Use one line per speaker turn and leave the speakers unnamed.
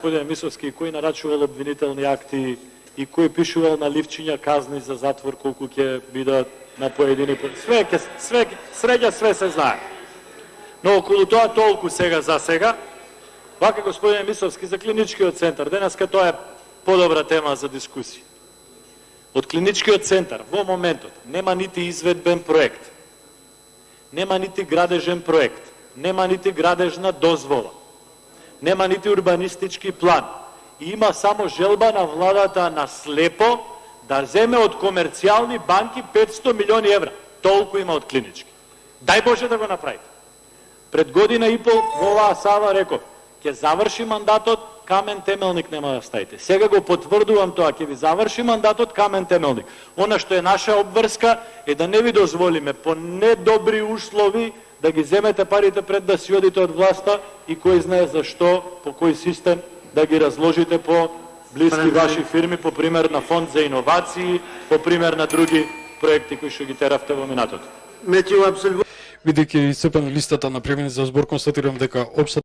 Господин Мисовски, кој нарачувал обвинителни акти и кој пишувал на ливчиња казни за затвор колку ќе бидат на поедини, све се знае. Но околу тоа толку сега за сега. Вака, господин Мисовски, за клиничкиот центар, денеска тоа е подобра тема за дискусија. Од клиничкиот центар во моментот нема нити изведбен проект, нема нити градежен проект, нема нити градежна дозвола, нема нити урбанистички план. И има само желба на владата на слепо да земе од комерцијални банки 500 милиони евра. Толку има од клинички. Дај Боже да го направите. Пред година и пол во оваа сала реков, ќе заврши мандатот, камен темелник нема да ставите. Сега го потврдувам тоа, ќе ви заврши мандатот, камен темелник. Она што е наша обврска е да не ви дозволиме по недобри услови да ги земете парите пред да си одите од власта и кој знае зашто, по кој систем да ги разложите по блиски ваши фирми, по пример на фонд за иновации, по пример на други проекти кои што ги теравте во минатото.
Бидејќи исцрпена листата на пrijavени за збор, констатирам дека општата